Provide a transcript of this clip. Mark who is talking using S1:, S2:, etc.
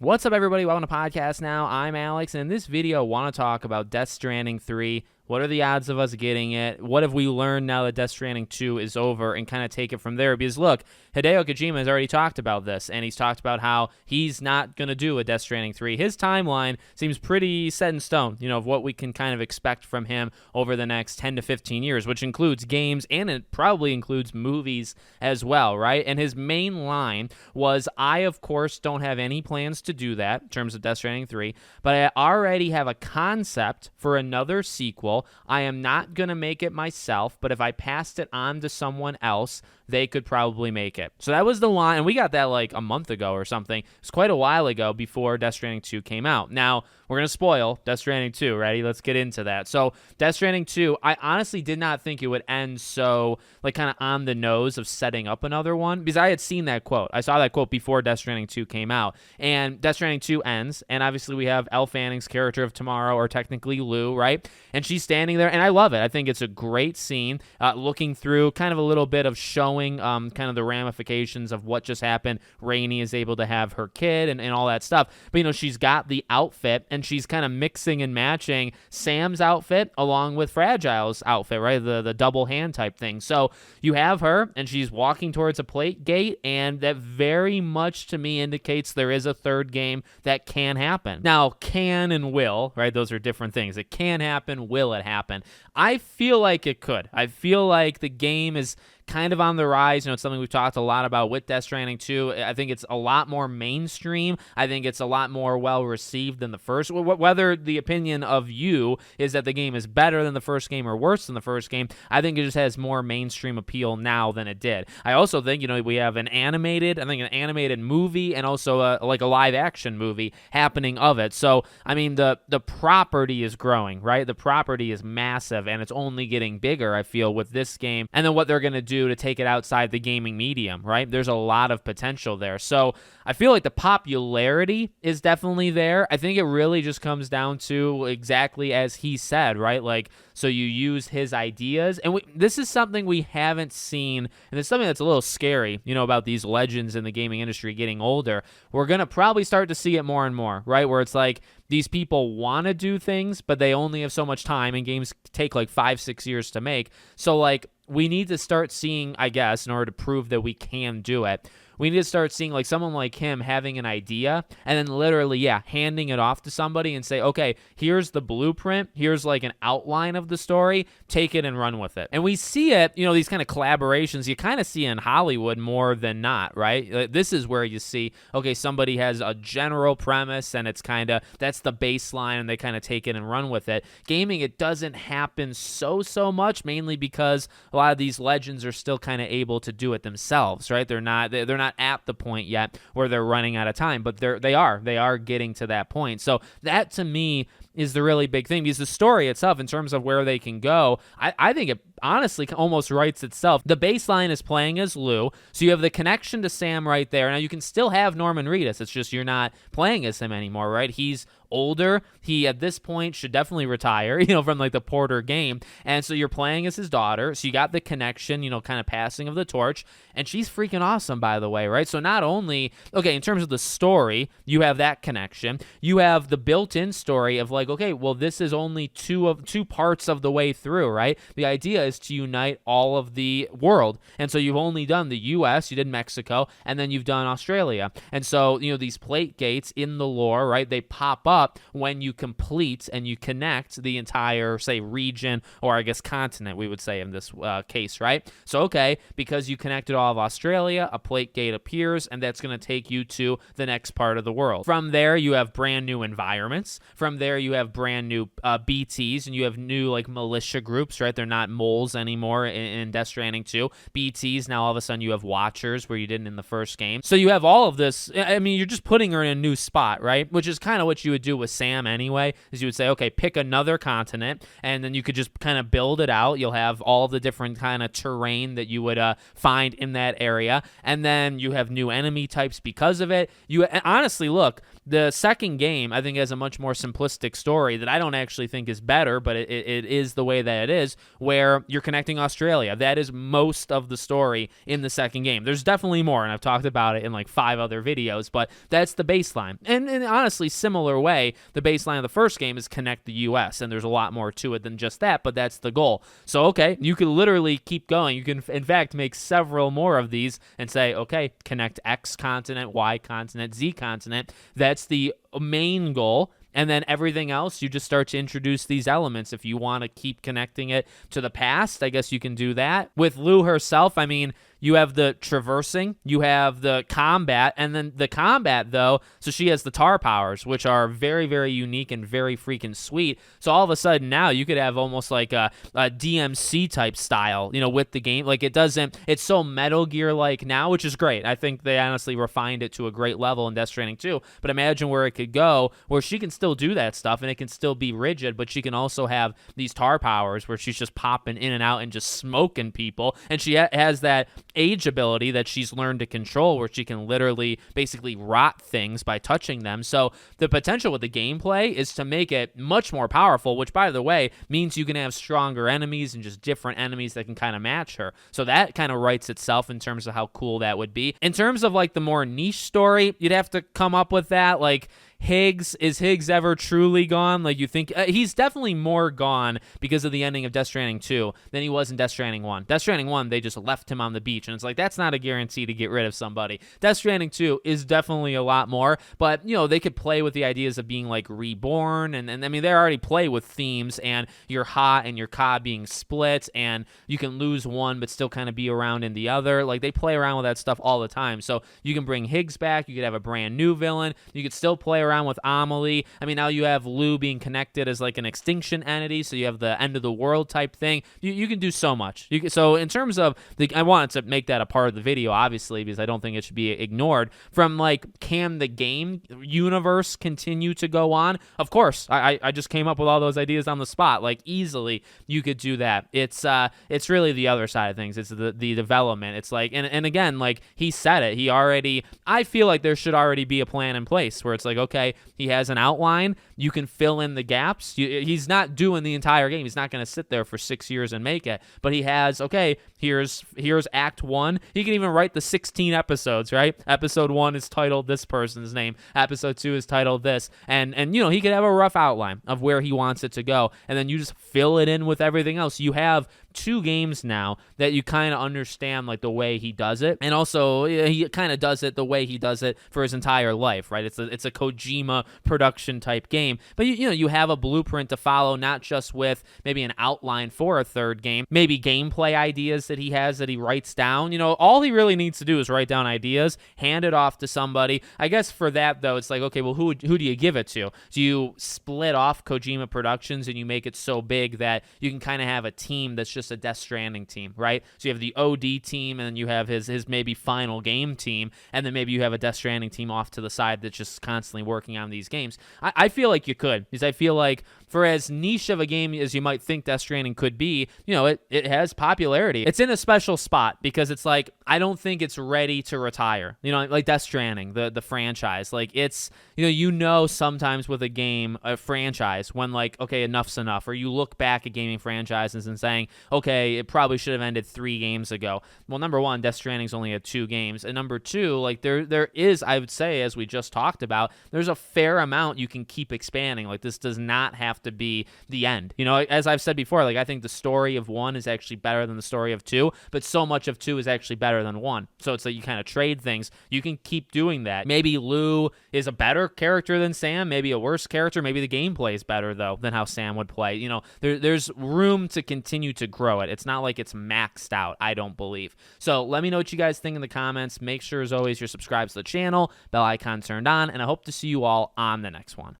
S1: What's up, everybody? Welcome to Podcast Now. I'm Alex, and in this video, I want to talk about Death Stranding 3. What are the odds of us getting it? What have we learned now that Death Stranding 2 is over, and kind of take it from there? Because look, Hideo Kojima has already talked about this, and he's talked about how he's not going to do a Death Stranding 3. His timeline seems pretty set in stone, of what we can kind of expect from him over the next 10 to 15 years, which includes games, and it probably includes movies as well, right? And his main line was, I, of course, don't have any plans to do that in terms of Death Stranding 3, but I already have a concept for another sequel. I am not going to make it myself, but if I passed it on to someone else, they could probably make it. So that was the line, and we got that like a month ago or something. It's quite a while ago before Death Stranding 2 came out. Now, we're going to spoil Death Stranding 2. Ready? Let's get into that. So, Death Stranding 2, I honestly did not think it would end so, like, kind of on the nose of setting up another one, because I had seen that quote. I saw that quote before Death Stranding 2 came out. And Death Stranding 2 ends, and obviously we have Elle Fanning's character of Tomorrow, or technically Lou, right? And she's standing there, and I love it. I think it's a great scene, looking through kind of a little bit of showing kind of the ramifications of what just happened. Rainey is able to have her kid and all that stuff. But, she's got the outfit, and she's kind of mixing and matching Sam's outfit along with Fragile's outfit, right? The double hand type thing. So you have her, and she's walking towards a plate gate, and that very much to me indicates there is a third game that can happen. Now, can and will, right? Those are different things. It can happen. Will it happen? I feel like it could. I feel like the game is kind of on the rise. It's something we've talked a lot about with Death Stranding 2. I think it's a lot more mainstream. I think it's a lot more well received than the first. Whether the opinion of you is that the game is better than the first game or worse than the first game, I think it just has more mainstream appeal now than it did. I also think, we have an animated movie and also a live action movie happening of it. So, I mean, the property is growing, right? The property is massive, and it's only getting bigger, I feel, with this game. And then what they're going to do to take it outside the gaming medium, right? There's a lot of potential there. So I feel like the popularity is definitely there. I think it really just comes down to exactly as he said, right? So you use his ideas, and this is something we haven't seen, and it's something that's a little scary, about these legends in the gaming industry getting older. We're going to probably start to see it more and more, right? Where it's like these people want to do things, but they only have so much time, and games take 5-6 years to make. So we need to start seeing, I guess, in order to prove that we can do it, we need to start seeing someone like him having an idea and then literally, handing it off to somebody and say, okay, here's the blueprint. Here's an outline of the story. Take it and run with it. And we see it, these kind of collaborations you kind of see in Hollywood more than not, right? This is where you see, okay, somebody has a general premise and it's that's the baseline, and they kind of take it and run with it. Gaming, it doesn't happen so much, mainly because a lot of these legends are still kind of able to do it themselves, right? They're not at the point yet where they're running out of time, but they are getting to that point. So that to me is the really big thing, because the story itself, in terms of where they can go, I think it honestly almost writes itself. The baseline is playing as Lou, so you have the connection to Sam right there. Now you can still have Norman Reedus, it's just you're not playing as him anymore, right? He's older. He at this point should definitely retire, from the Porter game. And so you're playing as his daughter. So you got the connection, kind of passing of the torch. And she's freaking awesome, by the way, right? So not only, okay, in terms of the story, you have that connection. You have the built-in story of okay, well, this is only two parts of the way through, right? The idea is to unite all of the world. And so you've only done the U.S., you did Mexico, and then you've done Australia. And so, these plate gates in the lore, right, they pop up when you complete and you connect the entire, say, region, or I guess continent, we would say in this case, right? So, okay, because you connected all of Australia, a plate gate appears, and that's going to take you to the next part of the world. From there, you have brand new environments. From there, you have brand new BTs, and you have new, militia groups, right? They're not moles anymore in Death Stranding 2. BTs, now all of a sudden you have Watchers, where you didn't in the first game. So you have all of this. I mean, you're just putting her in a new spot, right? Which is kind of what you would do with Sam anyway, is you would say, okay, pick another continent, and then you could just kind of build it out. You'll have all the different kind of terrain that you would find in that area, and then you have new enemy types because of it. You honestly, look, The second game, I think, has a much more simplistic story that I don't actually think is better, but it is the way that it is, where you're connecting Australia. That is most of the story in the second game. There's definitely more, and I've talked about it in like 5 other videos, but that's the baseline. And in honestly, similar way, the baseline of the first game is connect the U.S., and there's a lot more to it than just that, but that's the goal. So, okay, you can literally keep going. You can, in fact, make several more of these and say, okay, connect X continent, Y continent, Z continent. That's the main goal. And then everything else, you just start to introduce these elements. If you want to keep connecting it to the past, I guess you can do that. With Lou herself, I mean, you have the traversing, you have the combat, and then the combat, though, so she has the tar powers, which are very, very unique and very freaking sweet. So all of a sudden now you could have almost like a DMC type style, with the game. Like it's so Metal Gear-like now, which is great. I think they honestly refined it to a great level in Death Stranding 2, but imagine where it could go, where she can still do that stuff and it can still be rigid, but she can also have these tar powers where she's just popping in and out and just smoking people, and she has that age ability that she's learned to control where she can literally basically rot things by touching them. So the potential with the gameplay is to make it much more powerful, which, by the way, means you can have stronger enemies and just different enemies that can kind of match her. So that kind of writes itself in terms of how cool that would be. In terms of like the more niche story, you'd have to come up with that. Like, is Higgs ever truly gone? Like, you think he's definitely more gone because of the ending of Death Stranding 2 than he was in Death Stranding 1. Death Stranding 1, they just left him on the beach, and it's like, that's not a guarantee to get rid of somebody. Death Stranding 2 is definitely a lot more, but, they could play with the ideas of being, like, reborn, and I mean, they already play with themes, and your Ha and your Ka being split, and you can lose one but still kind of be around in the other. Like, they play around with that stuff all the time, so you can bring Higgs back, you could have a brand new villain, you could still play around with Amelie. I mean, now you have Lou being connected as like an extinction entity, so you have the end of the world type thing. You can do so much. So in terms of I wanted to make that a part of the video, obviously, because I don't think it should be ignored. From like, can the game universe continue to go on? Of course. I just came up with all those ideas on the spot. Like, easily you could do that. It's really the other side of things. It's the development. It's like, and again, like he said it, I feel like there should already be a plan in place where it's like, okay, he has an outline. You can fill in the gaps. He's not doing the entire game. He's not going to sit there for 6 years and make it. But he has, okay, here's Act 1. He can even write the 16 episodes, right? Episode 1 is titled this person's name. Episode 2 is titled this. And he could have a rough outline of where he wants it to go. And then you just fill it in with everything else. You have 2 games now that you kind of understand like the way he does it, and also he kind of does it the way he does it for his entire life, right? It's a Kojima production type game, but you have a blueprint to follow, not just with maybe an outline for a third game, maybe gameplay ideas that he has that he writes down. All he really needs to do is write down ideas, hand it off to somebody. I guess for that though, it's like, okay, well, who do you give it to? Do you split off Kojima Productions and you make it so big that you can kind of have a team that's just a Death Stranding team, right? So you have the OD team, and then you have his maybe final game team, and then maybe you have a Death Stranding team off to the side that's just constantly working on these games. I feel like you could, because I feel like for as niche of a game as you might think Death Stranding could be, it has popularity. It's in a special spot because it's like, I don't think it's ready to retire. Like Death Stranding, the franchise. Like, it's, sometimes with a game, a franchise, when like, okay, enough's enough, or you look back at gaming franchises and saying, okay, it probably should have ended 3 games ago. Well, number one, Death Stranding's only had 2 games, and number 2, like there is, I would say, as we just talked about, there's a fair amount you can keep expanding. Like, this does not have to be the end. As I've said before, like, I think the story of 1 is actually better than the story of 2, but so much of 2 is actually better than 1. So it's like you kind of trade things. You can keep doing that. Maybe Lou is a better character than Sam, maybe a worse character, maybe the gameplay is better though than how Sam would play. There's room to continue to grow it. It's not like it's maxed out, I don't believe. So let me know what you guys think in the comments. Make sure, as always, you're subscribed to the channel, bell icon turned on, and I hope to see you all on the next one.